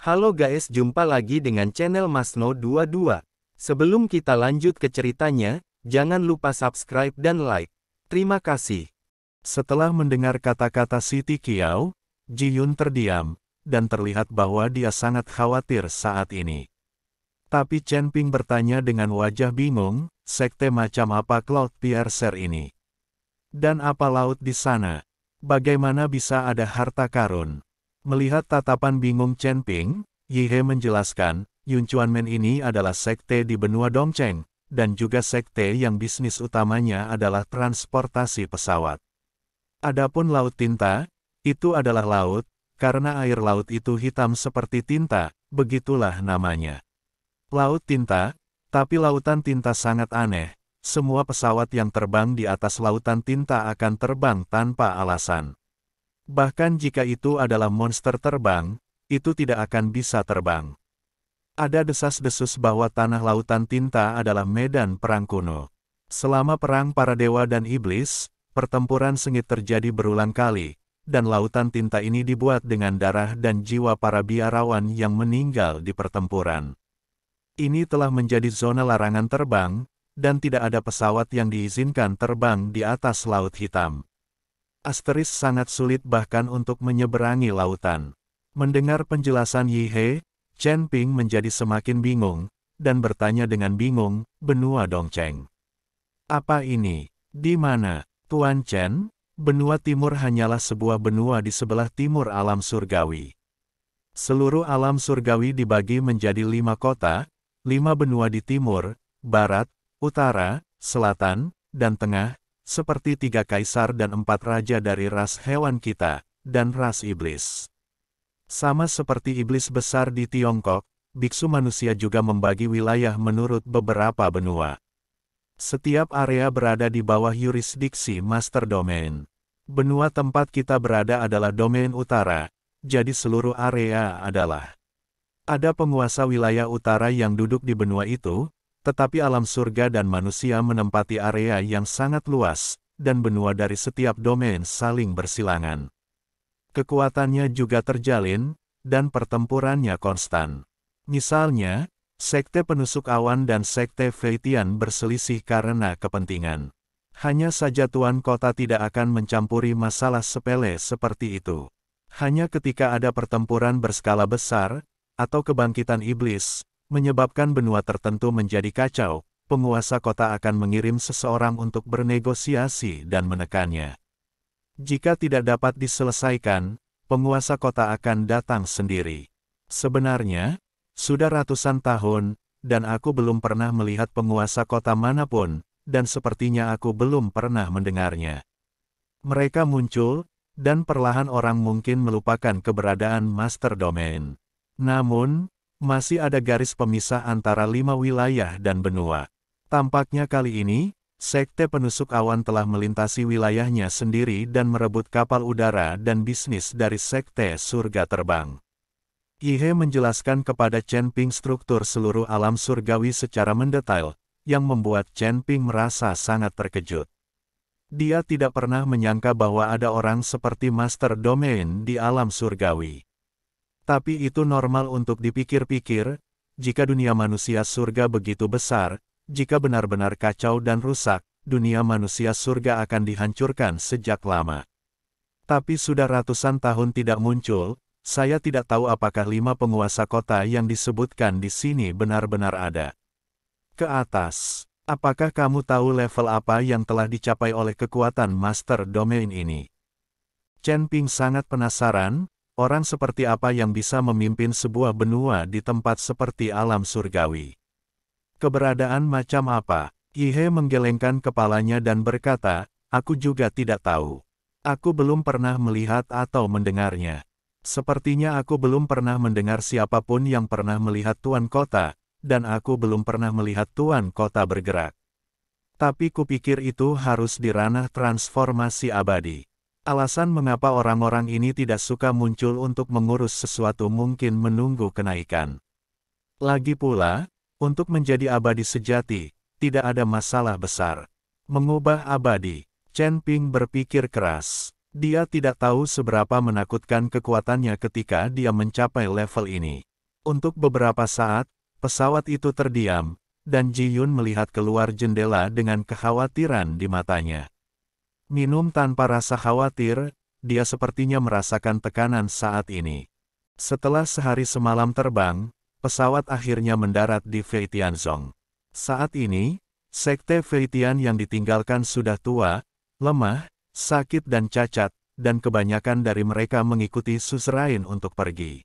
Halo guys, jumpa lagi dengan channel Masno22. Sebelum kita lanjut ke ceritanya, jangan lupa subscribe dan like. Terima kasih. Setelah mendengar kata-kata Siti Qiao, Ji Yun terdiam, dan terlihat bahwa dia sangat khawatir saat ini. Tapi Chen Ping bertanya dengan wajah bingung, sekte macam apa Cloud Piercer ini? Dan apa laut di sana? Bagaimana bisa ada harta karun? Melihat tatapan bingung Chen Ping, Yi He menjelaskan, Yun Chuanmen ini adalah sekte di benua Dongcheng, dan juga sekte yang bisnis utamanya adalah transportasi pesawat. Adapun laut tinta, itu adalah laut, karena air laut itu hitam seperti tinta, begitulah namanya. Laut tinta, tapi lautan tinta sangat aneh, semua pesawat yang terbang di atas lautan tinta akan terbang tanpa alasan. Bahkan jika itu adalah monster terbang, itu tidak akan bisa terbang. Ada desas-desus bahwa tanah lautan tinta adalah medan perang kuno. Selama perang para dewa dan iblis, pertempuran sengit terjadi berulang kali, dan lautan tinta ini dibuat dengan darah dan jiwa para biarawan yang meninggal di pertempuran. Ini telah menjadi zona larangan terbang, dan tidak ada pesawat yang diizinkan terbang di atas laut hitam. Asteris sangat sulit bahkan untuk menyeberangi lautan. Mendengar penjelasan Yi He, Chen Ping menjadi semakin bingung, dan bertanya dengan bingung, benua Dongcheng. Apa ini? Di mana, Tuan Chen? Benua timur hanyalah sebuah benua di sebelah timur alam surgawi. Seluruh alam surgawi dibagi menjadi 5 kota, 5 benua di timur, barat, utara, selatan, dan tengah, seperti 3 kaisar dan 4 raja dari ras hewan kita, dan ras iblis. Sama seperti iblis besar di Tiongkok, biksu manusia juga membagi wilayah menurut beberapa benua. Setiap area berada di bawah yurisdiksi Master Domain. Benua tempat kita berada adalah domain utara, jadi seluruh area adalah. Ada penguasa wilayah utara yang duduk di benua itu, tetapi alam surga dan manusia menempati area yang sangat luas, dan benua dari setiap domain saling bersilangan. Kekuatannya juga terjalin, dan pertempurannya konstan. Misalnya, sekte penusuk awan dan sekte Feitian berselisih karena kepentingan. Hanya saja Tuan Kota tidak akan mencampuri masalah sepele seperti itu. Hanya ketika ada pertempuran berskala besar, atau kebangkitan iblis, menyebabkan benua tertentu menjadi kacau, penguasa kota akan mengirim seseorang untuk bernegosiasi dan menekannya. Jika tidak dapat diselesaikan, penguasa kota akan datang sendiri. Sebenarnya, sudah ratusan tahun, dan aku belum pernah melihat penguasa kota manapun, dan sepertinya aku belum pernah mendengarnya. Mereka muncul, dan perlahan orang mungkin melupakan keberadaan Master Domain. Namun, masih ada garis pemisah antara 5 wilayah dan benua. Tampaknya kali ini, sekte penusuk awan telah melintasi wilayahnya sendiri dan merebut kapal udara dan bisnis dari sekte surga terbang. Yi He menjelaskan kepada Chen Ping struktur seluruh alam surgawi secara mendetail, yang membuat Chen Ping merasa sangat terkejut. Dia tidak pernah menyangka bahwa ada orang seperti Master Domain di alam surgawi. Tapi itu normal untuk dipikir-pikir, jika dunia manusia surga begitu besar, jika benar-benar kacau dan rusak, dunia manusia surga akan dihancurkan sejak lama. Tapi sudah ratusan tahun tidak muncul, saya tidak tahu apakah 5 penguasa kota yang disebutkan di sini benar-benar ada. Ke atas, apakah kamu tahu level apa yang telah dicapai oleh kekuatan Master Domain ini? Chen Ping sangat penasaran. Orang seperti apa yang bisa memimpin sebuah benua di tempat seperti alam surgawi? Keberadaan macam apa? Yi He menggelengkan kepalanya dan berkata, aku juga tidak tahu. Aku belum pernah melihat atau mendengarnya. Sepertinya aku belum pernah mendengar siapapun yang pernah melihat Tuan Kota, dan aku belum pernah melihat Tuan Kota bergerak. Tapi kupikir itu harus di ranah transformasi abadi. Alasan mengapa orang-orang ini tidak suka muncul untuk mengurus sesuatu mungkin menunggu kenaikan. Lagi pula, untuk menjadi abadi sejati, tidak ada masalah besar. Mengubah abadi, Chen Ping berpikir keras. Dia tidak tahu seberapa menakutkan kekuatannya ketika dia mencapai level ini. Untuk beberapa saat, pesawat itu terdiam, dan Ji Yun melihat keluar jendela dengan kekhawatiran di matanya. Minum tanpa rasa khawatir, dia sepertinya merasakan tekanan saat ini. Setelah sehari semalam terbang, pesawat akhirnya mendarat di Feitianzong. Saat ini, Sekte Feitian yang ditinggalkan sudah tua, lemah, sakit dan cacat, dan kebanyakan dari mereka mengikuti suzerain untuk pergi.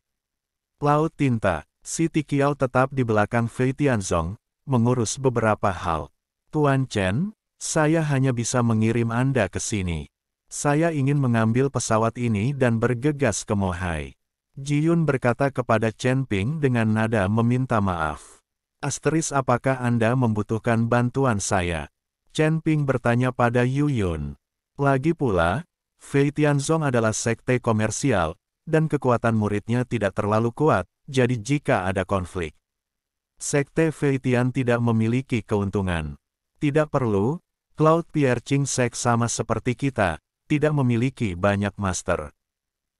Laut Tinta, Siti Qiao tetap di belakang Feitianzong, mengurus beberapa hal. Tuan Chen, saya hanya bisa mengirim Anda ke sini. Saya ingin mengambil pesawat ini dan bergegas ke Mohai. Ji Yun berkata kepada Chen Ping dengan nada meminta maaf. Apakah Anda membutuhkan bantuan saya? Chen Ping bertanya pada Yu Yun. Lagi pula, Feitianzong adalah sekte komersial, dan kekuatan muridnya tidak terlalu kuat, jadi jika ada konflik, Sekte Feitian tidak memiliki keuntungan. Tidak perlu, Cloud Pierre Ching Sek sama seperti kita, tidak memiliki banyak master.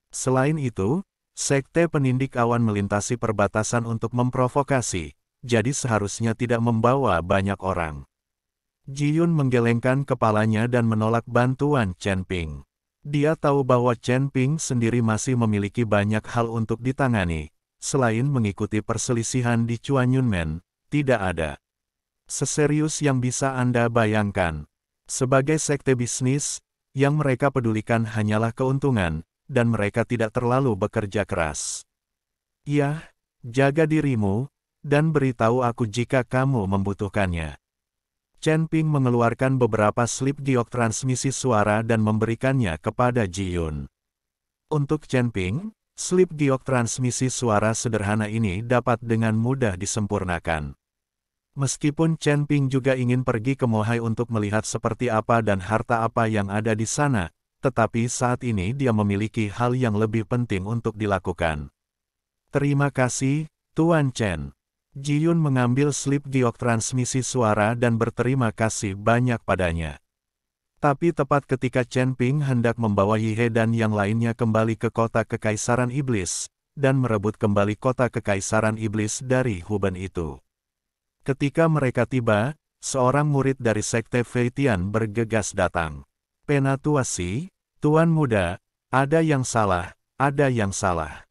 Selain itu, Sekte Penindik Awan melintasi perbatasan untuk memprovokasi, jadi seharusnya tidak membawa banyak orang. Ji Yun menggelengkan kepalanya dan menolak bantuan Chen Ping. Dia tahu bahwa Chen Ping sendiri masih memiliki banyak hal untuk ditangani, selain mengikuti perselisihan di Chuanyunmen, tidak ada seserius yang bisa Anda bayangkan. Sebagai sekte bisnis, yang mereka pedulikan hanyalah keuntungan, dan mereka tidak terlalu bekerja keras. Ya, jaga dirimu, dan beritahu aku jika kamu membutuhkannya. Chen Ping mengeluarkan beberapa slip giok transmisi suara dan memberikannya kepada Ji Yun. Untuk Chen Ping, slip giok transmisi suara sederhana ini dapat dengan mudah disempurnakan. Meskipun Chen Ping juga ingin pergi ke Mohai untuk melihat seperti apa dan harta apa yang ada di sana, tetapi saat ini dia memiliki hal yang lebih penting untuk dilakukan. Terima kasih, Tuan Chen. Ji Yun mengambil slip giok transmisi suara dan berterima kasih banyak padanya. Tapi tepat ketika Chen Ping hendak membawa Yihe dan yang lainnya kembali ke kota Kekaisaran Iblis, dan merebut kembali kota Kekaisaran Iblis dari Huben itu. Ketika mereka tiba, seorang murid dari Sekte Feitian bergegas datang. Penatuasi, Tuan Muda, ada yang salah, ada yang salah.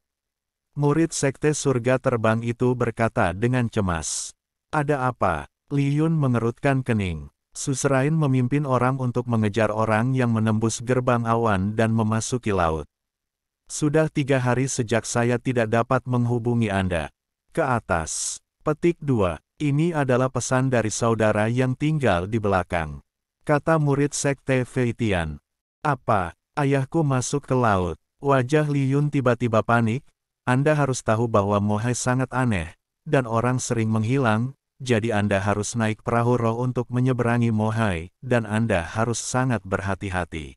Murid Sekte Surga Terbang itu berkata dengan cemas. Ada apa? Li Yun mengerutkan kening. Suzerain memimpin orang untuk mengejar orang yang menembus gerbang awan dan memasuki laut. Sudah 3 hari sejak saya tidak dapat menghubungi Anda. Ke atas. Petik 2. Ini adalah pesan dari saudara yang tinggal di belakang. Kata murid Sekte Feitian. Apa? Ayahku masuk ke laut. Wajah Li Yun tiba-tiba panik. Anda harus tahu bahwa Mohai sangat aneh, dan orang sering menghilang, jadi Anda harus naik perahu roh untuk menyeberangi Mohai, dan Anda harus sangat berhati-hati.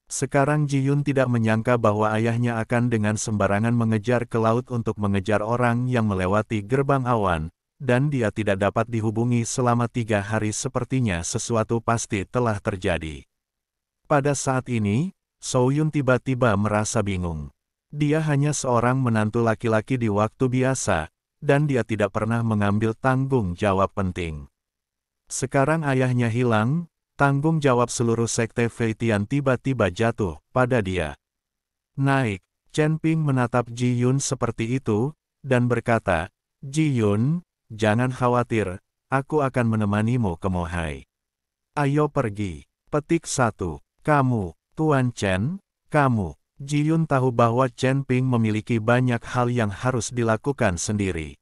Sekarang Ji Yun tidak menyangka bahwa ayahnya akan dengan sembarangan mengejar ke laut untuk mengejar orang yang melewati gerbang awan, dan dia tidak dapat dihubungi selama 3 hari sepertinya sesuatu pasti telah terjadi. Pada saat ini, So Yun tiba-tiba merasa bingung. Dia hanya seorang menantu laki-laki di waktu biasa, dan dia tidak pernah mengambil tanggung jawab penting. Sekarang ayahnya hilang, tanggung jawab seluruh Sekte Feitian tiba-tiba jatuh pada dia. Naik, Chen Ping menatap Ji Yun seperti itu, dan berkata, Ji Yun, jangan khawatir, aku akan menemanimu ke Mohai. Ayo pergi. Petik 1. Kamu, Tuan Chen, kamu. Ji Yun tahu bahwa Chen Ping memiliki banyak hal yang harus dilakukan sendiri.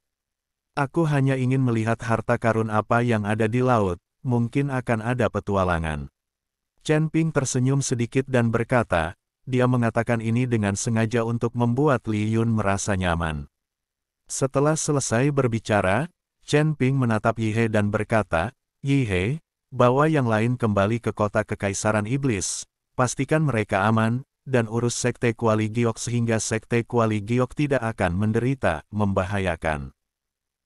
Aku hanya ingin melihat harta karun apa yang ada di laut, mungkin akan ada petualangan. Chen Ping tersenyum sedikit dan berkata, dia mengatakan ini dengan sengaja untuk membuat Li Yun merasa nyaman. Setelah selesai berbicara, Chen Ping menatap Yihe dan berkata, Yihe, bawa yang lain kembali ke kota Kekaisaran Iblis, pastikan mereka aman, dan urus Sekte Kuali Giok sehingga Sekte Kuali Giok tidak akan menderita, membahayakan.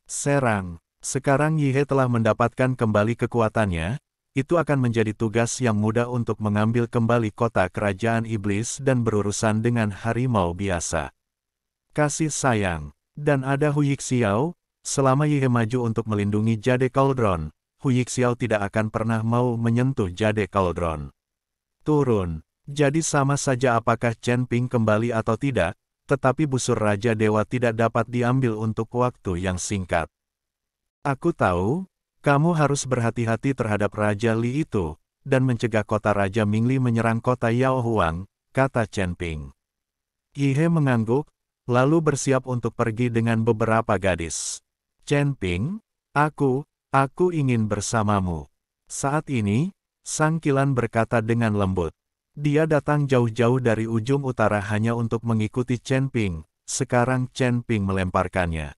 Serang. Sekarang Yihe telah mendapatkan kembali kekuatannya, itu akan menjadi tugas yang mudah untuk mengambil kembali kota kerajaan iblis dan berurusan dengan harimau biasa. Kasih sayang. Dan ada Hu Yixiao, selama Yihe maju untuk melindungi Jade Cauldron, Hu Yixiao tidak akan pernah mau menyentuh Jade Cauldron. Turun. Jadi sama saja apakah Chen Ping kembali atau tidak, tetapi busur Raja Dewa tidak dapat diambil untuk waktu yang singkat. Aku tahu, kamu harus berhati-hati terhadap Raja Li itu, dan mencegah kota Raja Mingli menyerang kota Yao Huang, kata Chen Ping. Yihe mengangguk, lalu bersiap untuk pergi dengan beberapa gadis. Chen Ping, aku ingin bersamamu. Saat ini, Sang Kilan berkata dengan lembut. Dia datang jauh-jauh dari ujung utara hanya untuk mengikuti Chen Ping, sekarang Chen Ping melemparkannya.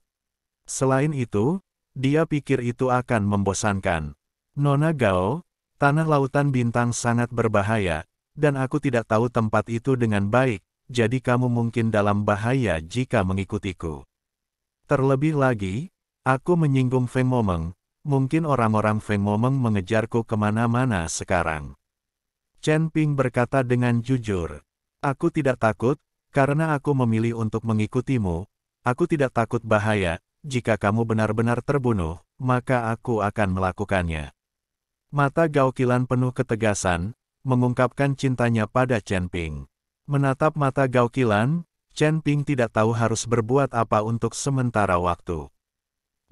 Selain itu, dia pikir itu akan membosankan. Nona Gao, tanah lautan bintang sangat berbahaya, dan aku tidak tahu tempat itu dengan baik, jadi kamu mungkin dalam bahaya jika mengikutiku. Terlebih lagi, aku menyinggung Feng Momeng, mungkin orang-orang Feng Momeng mengejarku kemana-mana sekarang. Chen Ping berkata dengan jujur, aku tidak takut, karena aku memilih untuk mengikutimu, aku tidak takut bahaya, jika kamu benar-benar terbunuh, maka aku akan melakukannya. Mata Gao Qilan penuh ketegasan, mengungkapkan cintanya pada Chen Ping. Menatap mata Gao Qilan, Chen Ping tidak tahu harus berbuat apa untuk sementara waktu.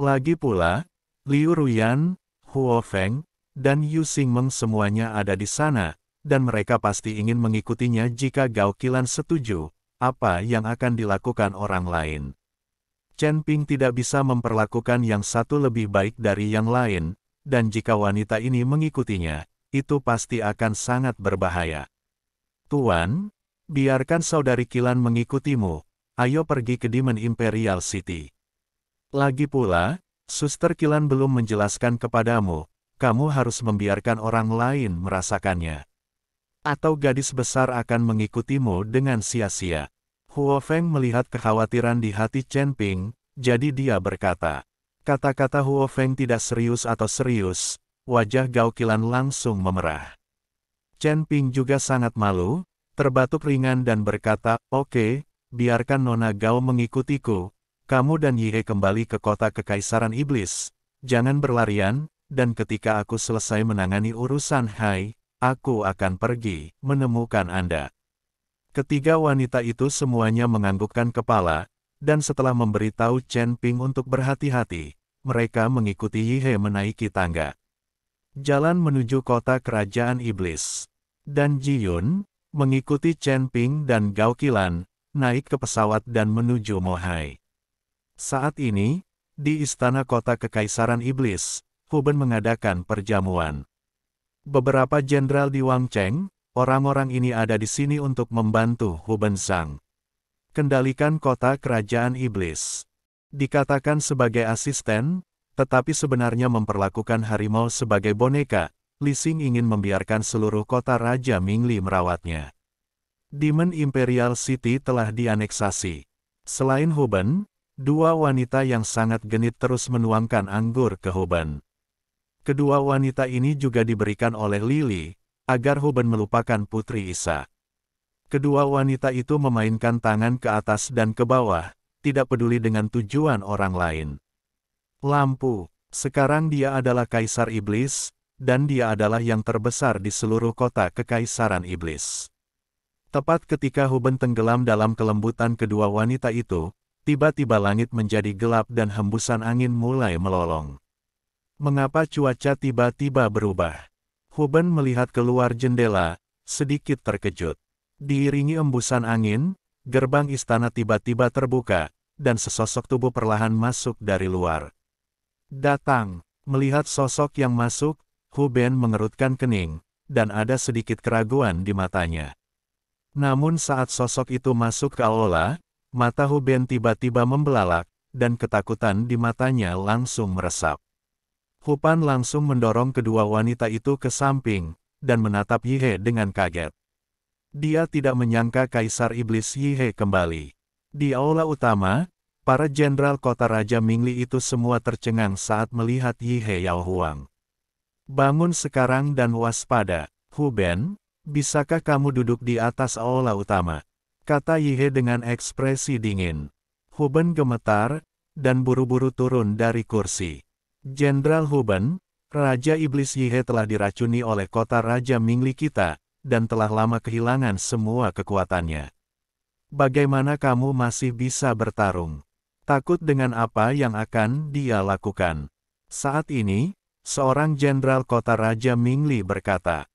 Lagi pula, Liu Ruyan, Huo Feng, dan Yu Xingmeng semuanya ada di sana, dan mereka pasti ingin mengikutinya jika Gao Qilan setuju, apa yang akan dilakukan orang lain. Chen Ping tidak bisa memperlakukan yang satu lebih baik dari yang lain, dan jika wanita ini mengikutinya, itu pasti akan sangat berbahaya. Tuan, biarkan saudari Qilan mengikutimu, ayo pergi ke Demon Imperial City. Lagi pula, Suster Qilan belum menjelaskan kepadamu, kamu harus membiarkan orang lain merasakannya. Atau gadis besar akan mengikutimu dengan sia-sia. Huo Feng melihat kekhawatiran di hati Chen Ping, jadi dia berkata. Kata-kata Huo Feng tidak serius atau serius, wajah Gao Qilan langsung memerah. Chen Ping juga sangat malu, terbatuk ringan dan berkata, oke, biarkan Nona Gao mengikutiku, kamu dan Yihe kembali ke kota Kekaisaran Iblis, jangan berlarian, dan ketika aku selesai menangani urusan Hai, aku akan pergi, menemukan Anda. Ketiga wanita itu semuanya menganggukkan kepala, dan setelah memberitahu Chen Ping untuk berhati-hati, mereka mengikuti Yihe menaiki tangga. Jalan menuju kota kerajaan iblis. Dan Ji Yun, mengikuti Chen Ping dan Gao Qilan, naik ke pesawat dan menuju Mohai. Saat ini, di istana kota Kekaisaran Iblis, Hu Ben mengadakan perjamuan. Beberapa jenderal di Wangcheng, orang-orang ini ada di sini untuk membantu Hu Ben Zhang. Kendalikan kota kerajaan iblis. Dikatakan sebagai asisten, tetapi sebenarnya memperlakukan harimau sebagai boneka, Li Xing ingin membiarkan seluruh kota Raja Mingli merawatnya. Demon Imperial City telah dianeksasi. Selain Hu Ben, dua wanita yang sangat genit terus menuangkan anggur ke Hu Ben. Kedua wanita ini juga diberikan oleh Lily, agar Hu Ben melupakan Putri Isa. Kedua wanita itu memainkan tangan ke atas dan ke bawah, tidak peduli dengan tujuan orang lain. Lampu, sekarang dia adalah Kaisar Iblis, dan dia adalah yang terbesar di seluruh kota Kekaisaran Iblis. Tepat ketika Hu Ben tenggelam dalam kelembutan kedua wanita itu, tiba-tiba langit menjadi gelap dan hembusan angin mulai melolong. Mengapa cuaca tiba-tiba berubah? Hu Ben melihat keluar jendela, sedikit terkejut. Diiringi embusan angin, gerbang istana tiba-tiba terbuka, dan sesosok tubuh perlahan masuk dari luar. Datang, melihat sosok yang masuk, Hu Ben mengerutkan kening, dan ada sedikit keraguan di matanya. Namun saat sosok itu masuk ke aula, mata Hu Ben tiba-tiba membelalak, dan ketakutan di matanya langsung meresap. Hu Pan langsung mendorong kedua wanita itu ke samping, dan menatap Yihe dengan kaget. Dia tidak menyangka Kaisar Iblis Yihe kembali. Di aula utama, para jenderal kota Raja Mingli itu semua tercengang saat melihat Yihe Yao Huang. Bangun sekarang dan waspada, Hu Ben, bisakah kamu duduk di atas aula utama? Kata Yihe dengan ekspresi dingin. Huben gemetar, dan buru-buru turun dari kursi. Jenderal Huben, Raja Iblis Yihe telah diracuni oleh kota Raja Mingli kita, dan telah lama kehilangan semua kekuatannya. Bagaimana kamu masih bisa bertarung? Takut dengan apa yang akan dia lakukan? Saat ini, seorang jenderal kota Raja Mingli berkata,